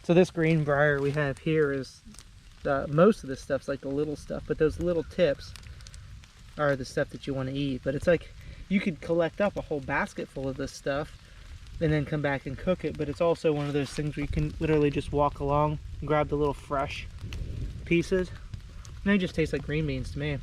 So this greenbrier we have here is, most of this stuff's like the little stuff, but those little tips are the stuff that you want to eat. But it's like you could collect up a whole basket full of this stuff and then come back and cook it. But it's also one of those things where you can literally just walk along, grab the little fresh pieces, and they just taste like green beans to me.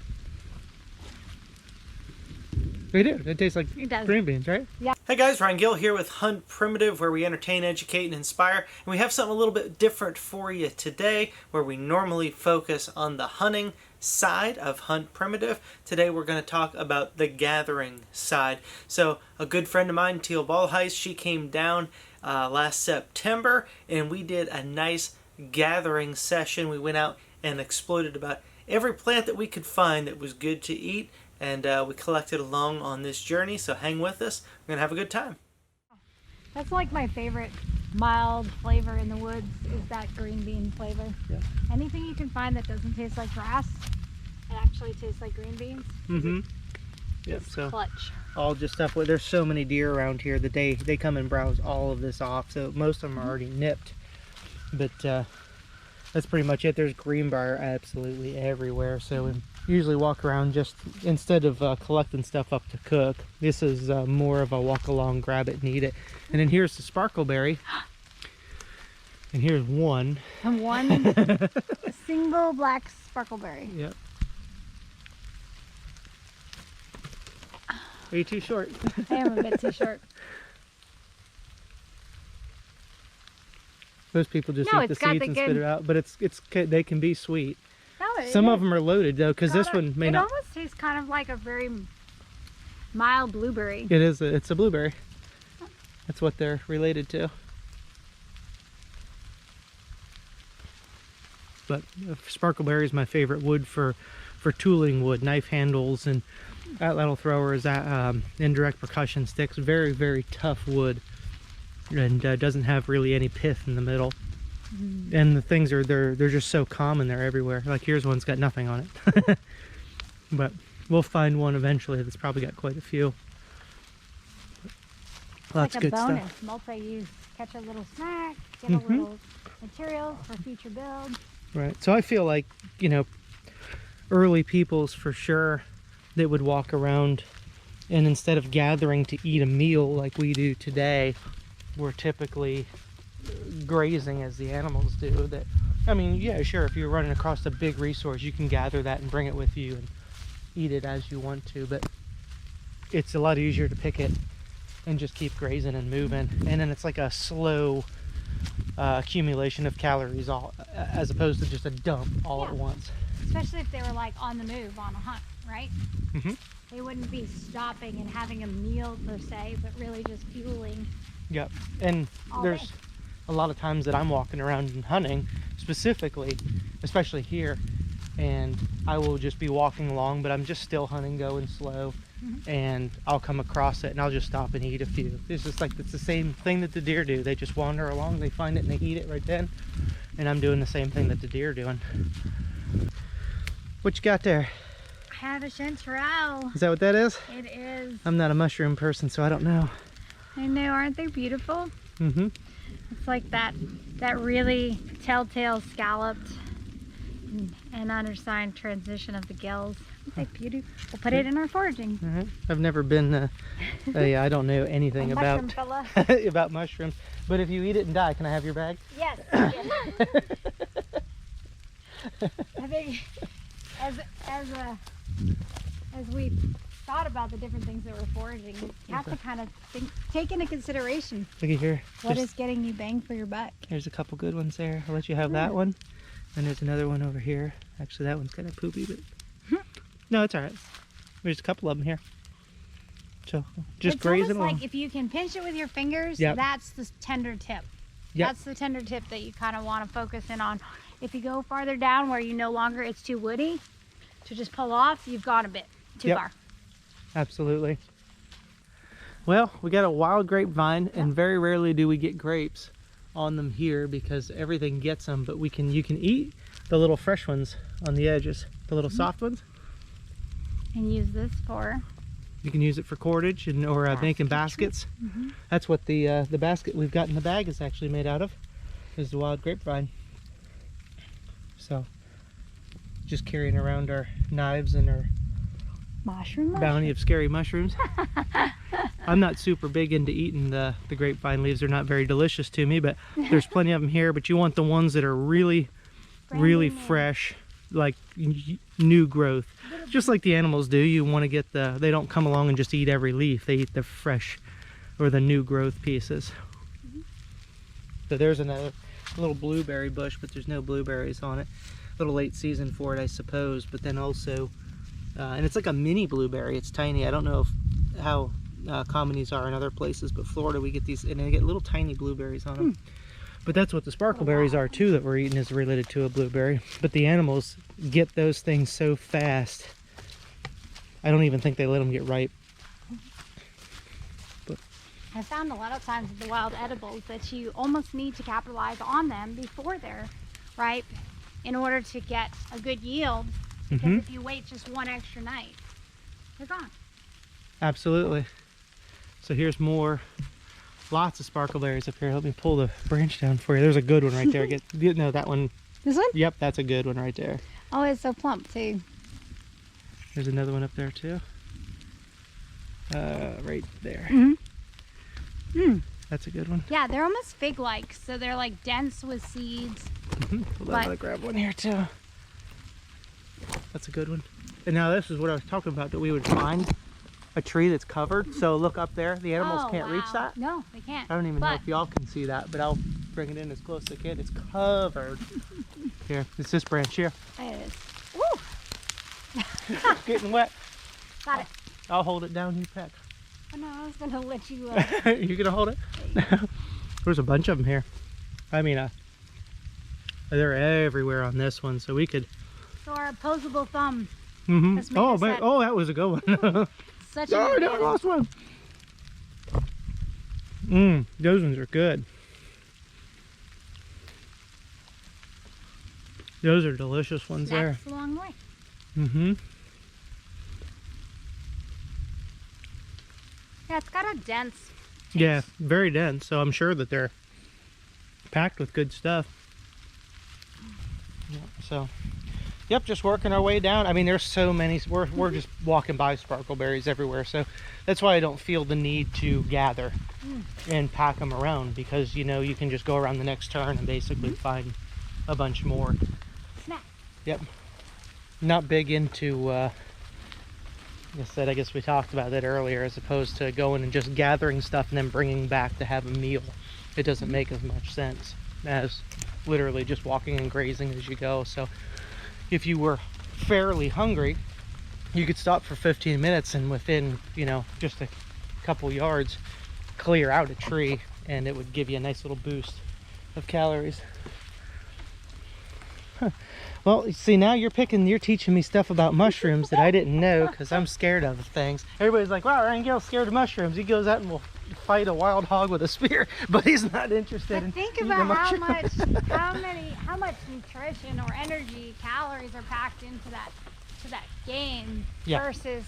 They do. It tastes like green beans, right? Yeah. Hey guys, Ryan Gill here with Hunt Primitive, where we entertain, educate, and inspire. And we have something a little bit different for you today, where we normally focus on the hunting side of Hunt Primitive. Today we're going to talk about the gathering side. So a good friend of mine, Teal, Bulthuis, she came down last September, and we did a nice gathering session. We went out and exploited about every plant that we could find that was good to eat. And we collected along on this journey, so hang with us. We're going to have a good time. That's like my favorite mild flavor in the woods is that green bean flavor. Yeah. Anything you can find that doesn't taste like grass and actually tastes like green beans. Mm-hmm. Yep, so clutch. All just stuff. There's so many deer around here that they come and browse all of this off, so most of them are already nipped. But that's pretty much it. There's greenbrier absolutely everywhere, so we usually walk around just, instead of collecting stuff up to cook, this is more of a walk along, grab it and eat it. And then here's the sparkleberry, and here's one. And one a single black sparkleberry. Yep. Are you too short? I am a bit too short. Most people just No, eat the it's got seeds the and good- spit it out, but they can be sweet. No, Some of them are loaded though, because this one may it not. It almost tastes kind of like a very mild blueberry. It is. It's a blueberry. That's what they're related to. But sparkleberry is my favorite wood for tooling wood, knife handles, and atlatl throwers, that indirect percussion sticks. Very, very tough wood, and doesn't have really any pith in the middle. And the things they're just so common, they're everywhere. Like here's one's got nothing on it. But we'll find one eventually that's probably got quite a few. Lots like of good a bonus, stuff. multi-use, catch a little snack, get a little materials for future build. Right. So I feel like, you know, early peoples for sure, that would walk around, and instead of gathering to eat a meal like we do today, we're typically grazing as the animals do. That, I mean, yeah, sure, if you're running across a big resource, you can gather that and bring it with you and eat it as you want to, but it's a lot easier to pick it and just keep grazing and moving, and then it's like a slow accumulation of calories, all as opposed to just a dump all at once. Especially if they were like on the move on a hunt, right? They wouldn't be stopping and having a meal per se, but really just fueling. Yep. And there's a lot of times that I'm walking around and hunting, specifically, especially here, and I will just be walking along, but I'm just still hunting, going slow, and I'll come across it and I'll just stop and eat a few. It's just like, it's the same thing that the deer do. They just wander along, they find it and they eat it right then, and I'm doing the same thing that the deer are doing. What you got there? I have a chanterelle. Is that what that is? It is. I'm not a mushroom person, so I don't know. I know, aren't they beautiful? It's like that really telltale scalloped and undersigned transition of the gills. Aren't they beautiful? We'll put it in our foraging. I've never been I don't know anything about Mushroom fella. about mushrooms, but if you eat it and die, can I have your bag? Yes. I think as we thought about the different things that we're foraging, you have to kind of take into consideration Look at here. what is getting you bang for your buck. There's a couple good ones there. I'll let you have that one. And there's another one over here. Actually, that one's kind of poopy, but no, it's all right. There's a couple of them here. So just It's graze it almost along. like if you can pinch it with your fingers, Yep. that's the tender tip. Yep. That's the tender tip that you kind of want to focus in on. If you go farther down where you no longer, it's too woody to just pull off, you've gone a bit too Yep. far. Absolutely. Well, we got a wild grapevine, and very rarely do we get grapes on them here because everything gets them, but you can eat the little fresh ones on the edges, the little soft ones. And use this for You can use it for cordage and or making baskets. That's what the basket we've got in the bag is actually made out of. is the wild grapevine. So just carrying around our knives and our bounty of scary mushrooms. I'm not super big into eating the grapevine leaves. They're not very delicious to me, but there's plenty of them here. But you want the ones that are really fresh, like new growth. Just like the animals do. You want to get they don't come along and just eat every leaf. They eat the fresh or the new growth pieces. So there's another little blueberry bush, but there's no blueberries on it. A little late season for it, I suppose. But then also, and it's like a mini blueberry. It's tiny. I don't know how common these are in other places, but Florida we get these, and they get little tiny blueberries on them. But that's what the sparkleberries are too that we're eating, is related to a blueberry. But the animals get those things so fast, I don't even think they let them get ripe. But I found a lot of times with the wild edibles that you almost need to capitalize on them before they're ripe in order to get a good yield. Because if you wait just one extra night, they're gone. Absolutely. So here's more. Lots of sparkleberries up here. Let me pull the branch down for you. There's a good one right there. No, that one. This one? Yep, that's a good one right there. Oh, it's so plump too. There's another one up there too. Right there. That's a good one. Yeah, they're almost fig-like, so they're like dense with seeds. I'm gonna grab one here too. That's a good one. And now this is what I was talking about, that we would find a tree that's covered. So look up there. The animals can't reach that. No, they can't. I don't even know if y'all can see that, but I'll bring it in as close as I can. It's covered. Here, it's this branch here. It is. Woo! It's getting wet. Got it. I'll hold it down, you peck. Oh no, I was gonna let you. You're gonna hold it? There's a bunch of them here. I mean, they're everywhere on this one, so we could. So our opposable thumb. Oh, but that was a good one. Such a good that lost one. Those ones are good. Those are delicious ones there. That's a long way. Yeah, it's got a dense taste. Yeah, very dense. So I'm sure that they're packed with good stuff. Yeah, so, yep, just working our way down. I mean, there's so many. We're just walking by sparkleberries everywhere. So that's why I don't feel the need to gather and pack them around, because you know you can just go around the next turn and basically find a bunch more. Snack. Yep. Not big into. I guess we talked about that earlier, as opposed to going and just gathering stuff and then bringing back to have a meal. It doesn't make as much sense as literally just walking and grazing as you go. So if you were fairly hungry, you could stop for 15 minutes and within, just a couple yards, clear out a tree, and it would give you a nice little boost of calories. Well, see, now you're teaching me stuff about mushrooms that I didn't know, because I'm scared of things. Everybody's like, wow, Ryan Gill's scared of mushrooms. He goes out and will fight a wild hog with a spear, but he's not interested in think about how much nutrition or energy, calories are packed into that game versus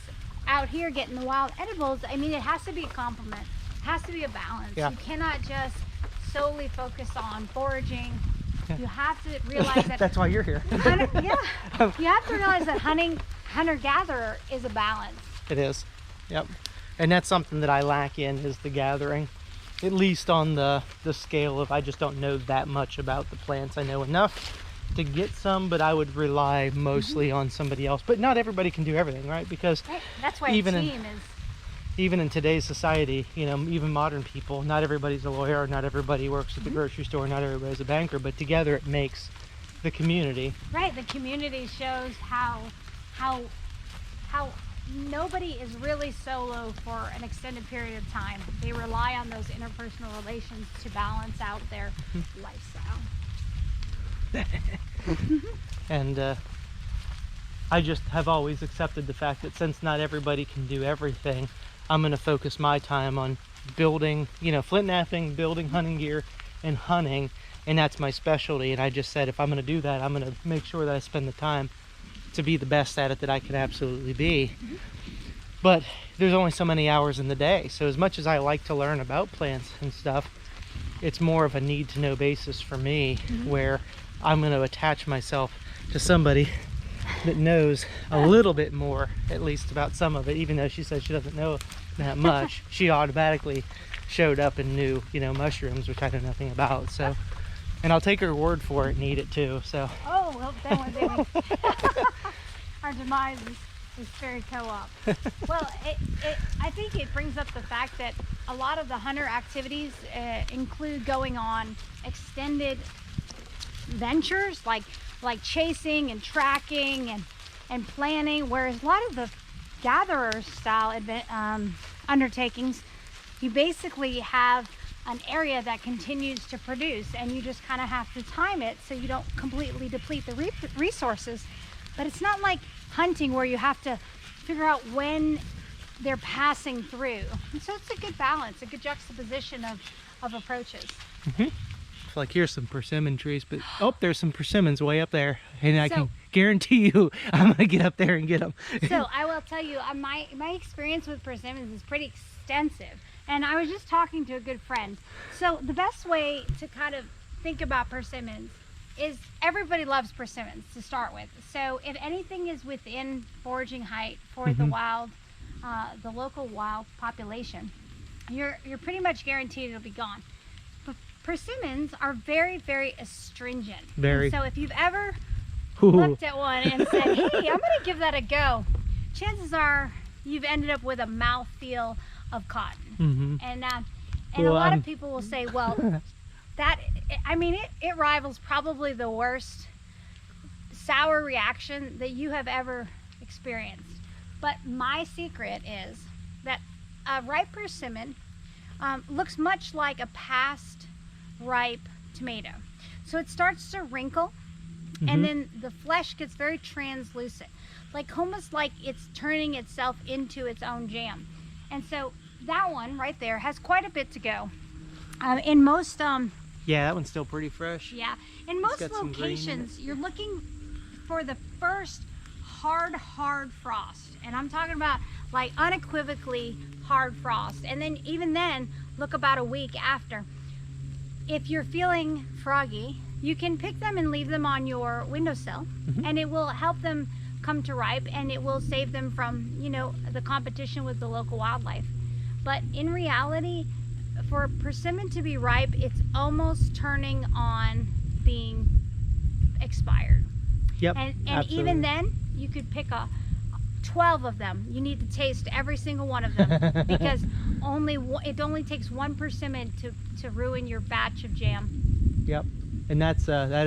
out here getting the wild edibles. I mean, it has to be a complement. It has to be a balance. Yeah. You cannot just solely focus on foraging. You have to realize that that's why you're here. You have to realize that hunter-gatherer is a balance. It is. Yep. And that's something that I lack in, is the gathering. At least on the scale of, I just don't know that much about the plants. I know enough to get some, but I would rely mostly on somebody else. But not everybody can do everything, right? Because that's why even in today's society, even modern people, not everybody's a lawyer, not everybody works at the grocery store, not everybody's a banker, but together it makes the community. Right, the community shows how nobody is really solo for an extended period of time. They rely on those interpersonal relations to balance out their lifestyle. And I just have always accepted the fact that since not everybody can do everything, I'm going to focus my time on building, flint knapping, building hunting gear, and hunting, and that's my specialty. And I just said, if I'm going to do that, I'm going to make sure that I spend the time to be the best at it that I can absolutely be. But there's only so many hours in the day, so as much as I like to learn about plants and stuff, it's more of a need to know basis for me, where I'm going to attach myself to somebody that knows a little bit more, at least about some of it. Even though she said she doesn't know that much, she automatically showed up and knew, you know, mushrooms, which I know nothing about. So, and I'll take her word for it and eat it too. So. Oh well, then we're doing. Our demise is very co-op. Well, I think it brings up the fact that a lot of the hunter activities include going on extended ventures, like chasing and tracking and planning, whereas a lot of the gatherer style undertakings, you basically have an area that continues to produce, and you just kind of have to time it so you don't completely deplete the resources. But it's not like hunting where you have to figure out when they're passing through. And so it's a good balance, a good juxtaposition of approaches. Like, here's some persimmon trees, but oh, there's some persimmons way up there, and I can guarantee you I'm gonna get up there and get them. So I will tell you, my experience with persimmons is pretty extensive, and I was just talking to a good friend. So the best way to kind of think about persimmons is everybody loves persimmons to start with. So if anything is within foraging height for the wild, the local wild population, you're pretty much guaranteed it'll be gone. Persimmons are very, very astringent. Very. And so if you've ever looked at one and said, hey, I'm going to give that a go, chances are you've ended up with a mouthfeel of cotton. And a lot of people will say, well, it rivals probably the worst sour reaction that you have ever experienced. But my secret is that a ripe persimmon looks much like a past ripe tomato. So it starts to wrinkle, and then the flesh gets very translucent, like almost like it's turning itself into its own jam. And so that one right there has quite a bit to go. In most yeah, that one's still pretty fresh. Yeah, in most locations you're looking for the first hard frost, and I'm talking about like unequivocally hard frost, and then even then look about a week after. If you're feeling froggy, you can pick them and leave them on your windowsill, and it will help them come to ripe, and it will save them from, you know, the competition with the local wildlife. But in reality, for a persimmon to be ripe, it's almost turning on being expired. Yep. And even then, you could pick 12 of them. You need to taste every single one of them, because it only takes one persimmon to ruin your batch of jam. Yep. And that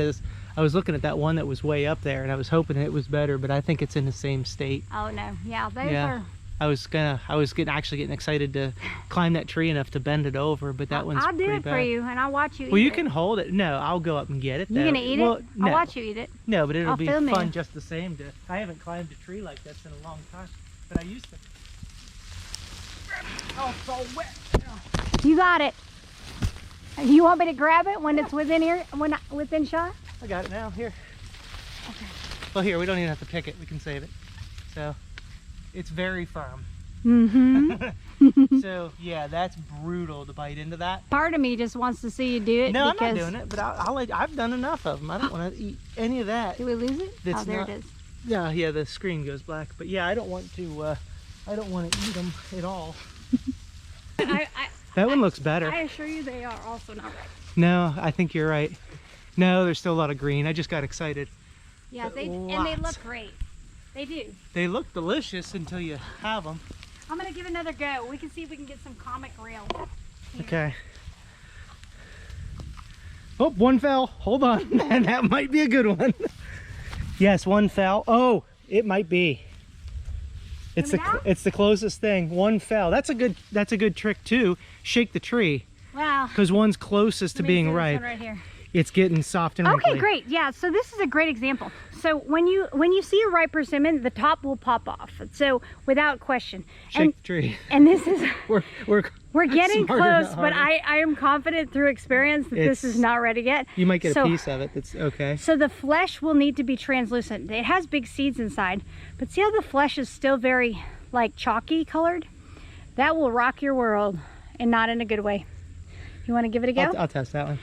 is, I was looking at that one that was way up there, and I was hoping it was better, but I think it's in the same state. Oh no, yeah, those are. I was getting excited to climb that tree enough to bend it over, but that one's I'll do pretty it bad. for you, and I'll watch you eat it. Well, you can hold it. No, I'll go up and get it. You gonna eat it? No. I'll watch you eat it. No, but it'll I'll be film fun you. just the same. I haven't climbed a tree like this in a long time, but I used to. Oh, so wet. You got it. You want me to grab it when it's within shot? I got it now. Here. Okay. Well, here, we don't even have to pick it. We can save it. So, it's very firm. So, yeah, that's brutal to bite into that. Part of me just wants to see you do it. No, I'm not doing it, but I've done enough of them. I don't want to eat any of that. Did we lose it? That's oh, there it is. Yeah, the screen goes black. But yeah, I don't want to eat them at all. That one looks better. I assure you they are also not right. No, I think you're right. No, there's still a lot of green. I just got excited. Yeah, and they look great. They do. They look delicious until you have them. I'm gonna give another go. We can see if we can get some comic reel. Here. Okay. Oh, one fell. Hold on. That might be a good one. Yes, one fell. Oh, it might be. It's the closest thing. One fell. That's a good trick too. Shake the tree. Wow. Because one's closest to being ripe. This one right here. It's getting soft and wrinkly. Okay, great. Yeah, so this is a great example. So when you see a ripe persimmon, the top will pop off. So without question. Shake the tree. And this is we're getting smarter, close, but I am confident through experience that this is not ready yet. You might get a piece of it. That's okay. So the flesh will need to be translucent. It has big seeds inside, but see how the flesh is still very like chalky colored? That will rock your world, and not in a good way. You want to give it a go? I'll test that one.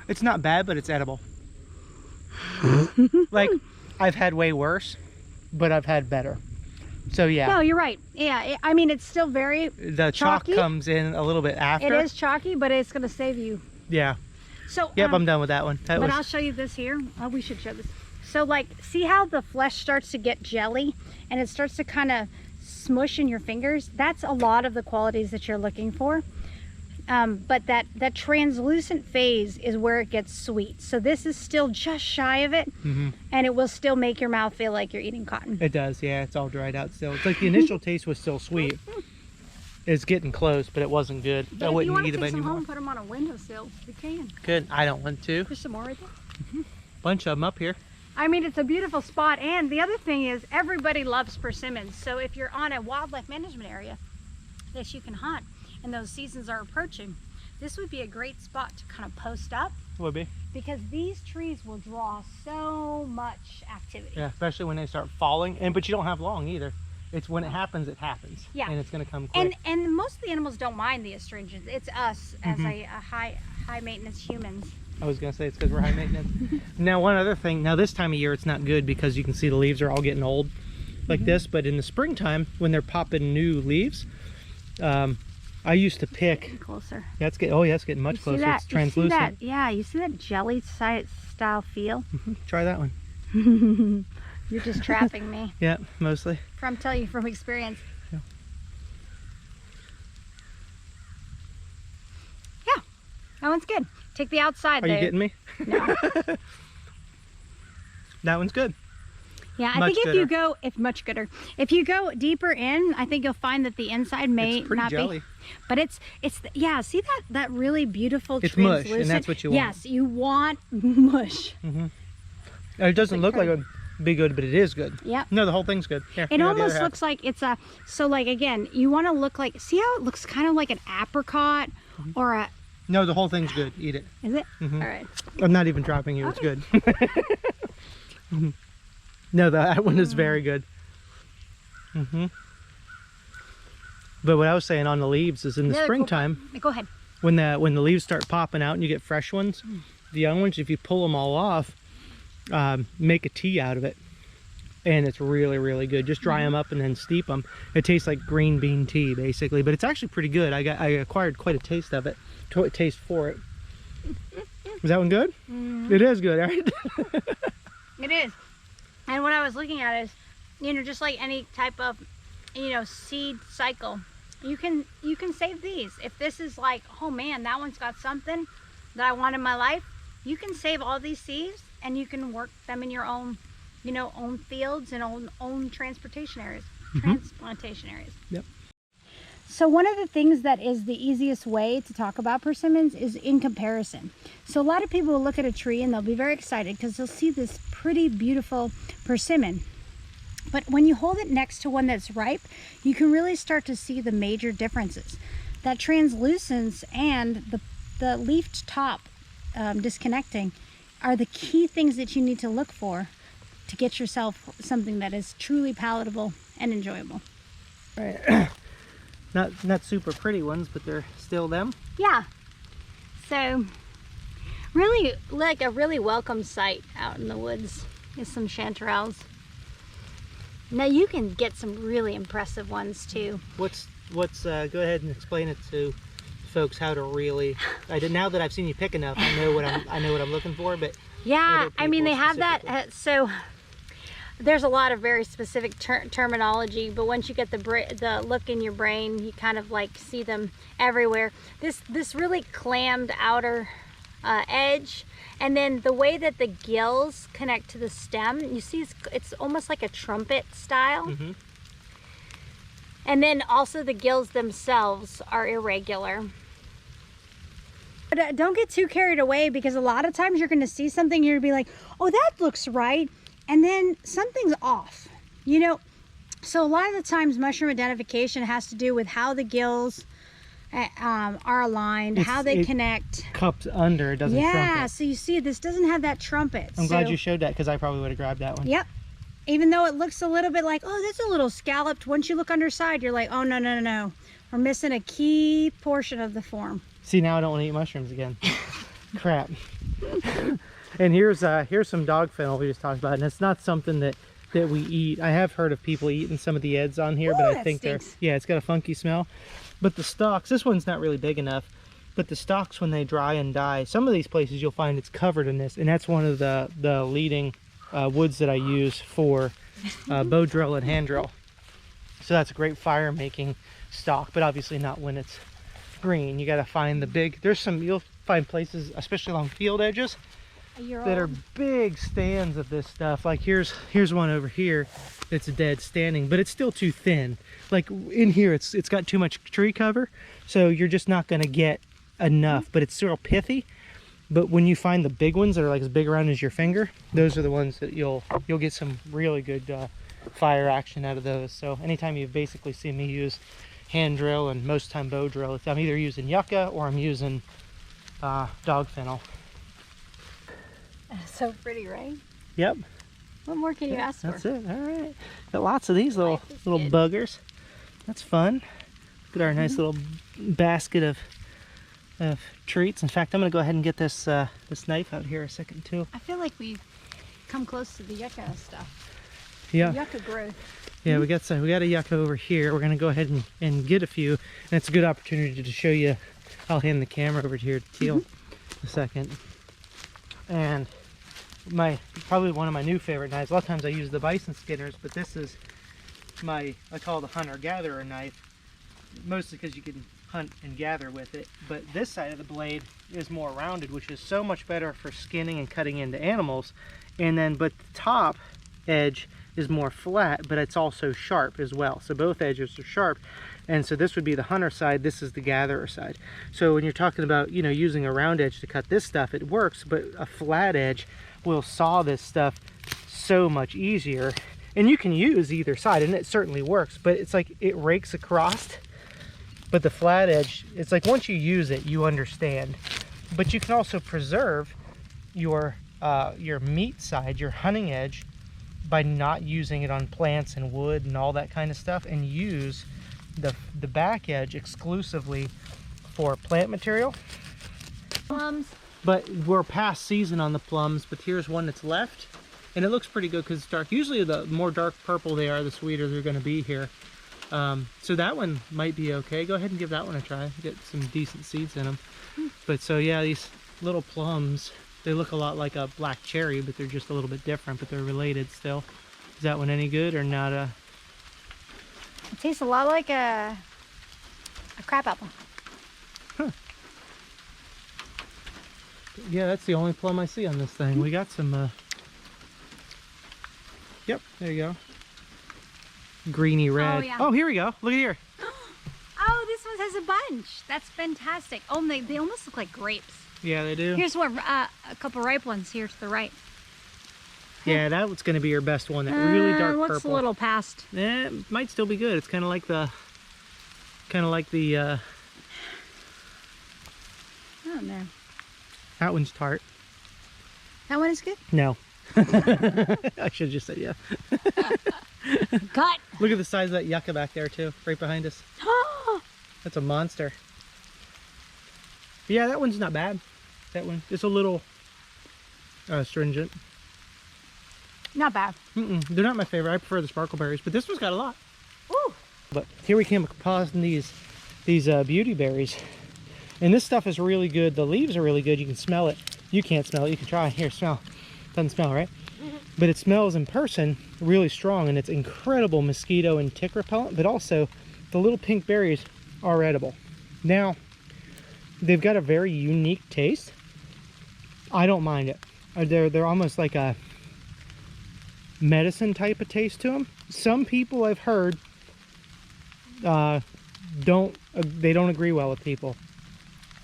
It's not bad, but it's edible. Like, I've had way worse, but I've had better. So yeah. No, you're right. Yeah, I mean, it's still very The chalky. chalk comes in a little bit after. It is chalky, but it's going to save you. Yeah. So Yep, I'm done with that one. But I'll show you this here. Oh, we should show this. So like, see how the flesh starts to get jelly and it starts to kind of smush in your fingers? That's a lot of the qualities that you're looking for. But that translucent phase is where it gets sweet. So this is still just shy of it, and it will still make your mouth feel like you're eating cotton. It does, yeah. It's all dried out still. It's like the initial taste was still sweet. It's getting close, but it wasn't good. But I wouldn't eat it if you want to take some anymore. home, put them on a windowsill. You can. Good. I don't want to. Put some more right there. Bunch of them up here. I mean, it's a beautiful spot. And the other thing is, everybody loves persimmons. So if you're on a wildlife management area that you can hunt, and those seasons are approaching, this would be a great spot to kind of post up. Would be. Because these trees will draw so much activity. Yeah, especially when they start falling. But you don't have long either. It's when it happens, it happens. Yeah. And it's going to come quick. And most of the animals don't mind the astringents. It's us as a high maintenance humans. I was going to say it's because we're high maintenance. Now, one other thing. Now, this time of year, it's not good because you can see the leaves are all getting old like this. But in the springtime, when they're popping new leaves, I used to pick. Getting closer. Yeah, it's getting. Oh, yeah, it's getting much closer. It's translucent. You see that? Yeah, you see that jelly style feel? Try that one. You're just trapping me. Yeah, mostly. I'm telling you from experience. Yeah. Yeah, that one's good. Take the outside. Are you getting me? No. That one's good. Yeah, I think if you go, it's much gooder. If you go deeper in, I think you'll find that the inside may not jelly. be. But it's yeah. See that really beautiful. It's mush, and that's what you want. Yes, you want mush. It doesn't look like it would be good, but it is good. Yep. No, the whole thing's good. Here, it almost looks like it's a. So like again, you want to look like. See how it looks kind of like an apricot or a. No, the whole thing's good. Eat it. Is it? All right. I'm not even dropping you. Okay. It's good. No, that one is very good. But what I was saying on the leaves is in the springtime. Go ahead. When the leaves start popping out and you get fresh ones, the young ones, if you pull them all off, make a tea out of it, and it's really, really good. Just dry them up and then steep them. It tastes like green bean tea basically, but it's actually pretty good. I acquired quite a taste of it, taste for it. Is that one good? It is good, right? It is. And what I was looking at is, just like any type of, seed cycle, you can save these. If this is like, oh man, that one's got something that I want in my life, you can save all these seeds and you can work them in your own, own fields and own transportation areas, transplantation areas. Yep. So one of the things that is the easiest way to talk about persimmons is in comparison. So a lot of people will look at a tree and they'll be very excited because they'll see this pretty beautiful persimmon. But when you hold it next to one that's ripe, you can really start to see the major differences. That translucence and the leafed top disconnecting are the key things that you need to look for to get yourself something that is truly palatable and enjoyable. Right. Not super pretty ones, but they're still them. Yeah. So really like a really welcome sight out in the woods is some chanterelles. Now you can get some really impressive ones too. What's go ahead and explain it to folks how to really. Now that I've seen you pick enough, I know what I'm looking for. But yeah, I mean they have that. So there's a lot of very specific terminology, but once you get the look in your brain, you kind of like see them everywhere. This really clammed outer edge, and then the way that the gills connect to the stem, you see it's almost like a trumpet style. And then also the gills themselves are irregular. But don't get too carried away, because a lot of times you're going to see something, you're going to be like, oh, that looks right, and then something's off, So a lot of the times mushroom identification has to do with how the gills are aligned, how they connect. Cups under, it doesn't trumpet. Yeah, so you see this doesn't have that trumpet. I'm glad you showed that, because I probably would have grabbed that one. Yep. even though it looks a little bit like, oh, that's a little scalloped, once you look underside, you're like, oh, no, no, no, no. We're missing a key portion of the form. See, now I don't want to eat mushrooms again. Crap. And here's some dog fennel we just talked about, and it's not something that we eat. I have heard of people eating some of the eds on here, Ooh, but I think they're, yeah, it's got a funky smell. But the stalks, this one's not really big enough, but the stalks, when they dry and die, some of these places you'll find it's covered in this, and that's one of the leading woods that I use for bow drill and hand drill. So that's a great fire making stalk, but obviously not when it's green. You got to find the big, you'll find places, especially along field edges, that are big stands of this stuff. Like here's one over here that's dead standing, but it's still too thin. Like in here it's got too much tree cover, so you're just not going to get enough, but it's still pithy. But when you find the big ones that are like as big around as your finger, those are the ones that you'll get some really good fire action out of those. So anytime you basically see me use hand drill, and most time bow drill, I'm either using yucca or I'm using dog fennel. So pretty, right? Yep. What more can you ask for? That's it. All right. Got lots of these little buggers. That's fun. Look at our nice little basket of treats. In fact, I'm going to go ahead and get this this knife out here a second too. I feel like we've come close to the yucca stuff. Yeah. The yucca growth. Yeah, we got a yucca over here. We're going to go ahead and get a few, and it's a good opportunity to show you. I'll hand the camera over here to Teal a second. And probably one of my new favorite knives. A lot of times I use the bison skinners, but this is I call it the hunter-gatherer knife, mostly because you can hunt and gather with it. But this side of the blade is more rounded, which is so much better for skinning and cutting into animals. And then, but the top edge is more flat, but it's also sharp as well. So both edges are sharp. And so this would be the hunter side, this is the gatherer side. So when you're talking about, you know, using a round edge to cut this stuff, it works, but a flat edge will saw this stuff so much easier. And you can use either side, and it certainly works, but it's like it rakes across. But the flat edge, it's like once you use it, you understand. But you can also preserve your meat side, your hunting edge, by not using it on plants and wood and all that kind of stuff, and use the back edge exclusively for plant material. Plums. But we're past season on the plums, but here's one that's left, and it looks pretty good because it's dark. Usually the more dark purple they are, the sweeter they're going to be here. So that one might be okay. Go ahead and give that one a try. Get some decent seeds in them. But so yeah, these little plums, they look a lot like a black cherry, but they're just a little bit different, but they're related still. Is that one any good or not? It tastes a lot like a crab apple. Huh. Yeah, that's the only plum I see on this thing. We got some, yep, there you go. Greeny red. Oh, yeah. Oh, here we go. Look at here. Oh, this one has a bunch. That's fantastic. Oh, they almost look like grapes. Yeah, they do. Here's one, a couple ripe ones here to the right. Yeah, that was going to be your best one. That really dark purple. Looks a little past. It might still be good. It's kind of like the, I don't know. That one's tart. That one is good? No. I should have just said yeah. Cut. Look at the size of that yucca back there too, right behind us. That's a monster. Yeah, that one's not bad. That one, it's a little astringent. Not bad. They're not my favorite. I prefer the sparkleberries, but this one's got a lot. Ooh. But here we came across these beautyberries, and this stuff is really good. The leaves are really good. You can smell it. You can't smell it. You can try. Here, smell. Doesn't smell, right? But it smells in person really strong, and it's incredible mosquito and tick repellent. But also, the little pink berries are edible. Now, they've got a very unique taste. I don't mind it. They're almost like a medicine type of taste to them. Some people I've heard don't agree well with people.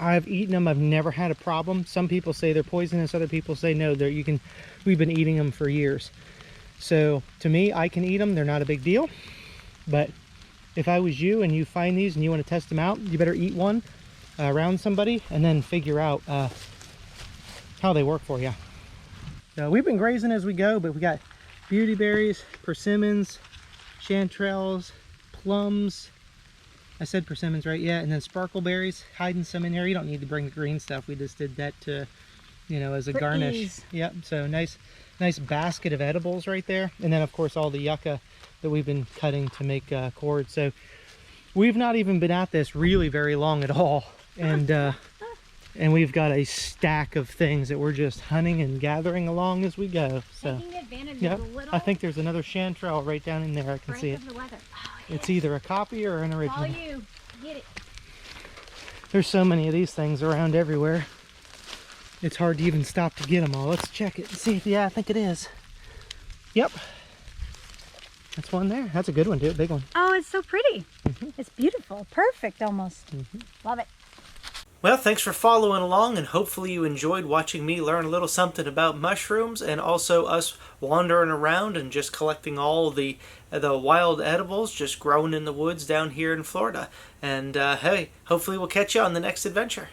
I've eaten them. I've never had a problem. Some people say they're poisonous. Other people say no. We've been eating them for years. So to me, I can eat them. They're not a big deal. But if I was you and you find these and you want to test them out, you better eat one around somebody and then figure out how they work for you. So we've been grazing as we go, but we got beautyberries, persimmons, chanterelles, plums. I said persimmons, right? Yeah, and then sparkleberries, hiding some in here. You don't need to bring the green stuff. We just did that to, you know, as a garnish. Ease. Yep, so nice basket of edibles right there. And then, of course, all the yucca that we've been cutting to make cord. So we've not even been at this really very long at all. And we've got a stack of things that we're just hunting and gathering along as we go. So, Taking advantage yep, of the little I think there's another chanterelle right down in there. I can see it. break of the weather. Oh, It's either a copy or an original. all you. Get it. There's so many of these things around everywhere. It's hard to even stop to get them all. Let's check it and see. Yeah, I think it is. Yep. That's one there. That's a good one, too. A big one. Oh, it's so pretty. Mm-hmm. It's beautiful. Perfect almost. Love it. Well, thanks for following along, and hopefully you enjoyed watching me learn a little something about mushrooms, and also us wandering around and just collecting all the wild edibles just growing in the woods down here in Florida. And hey, hopefully we'll catch you on the next adventure.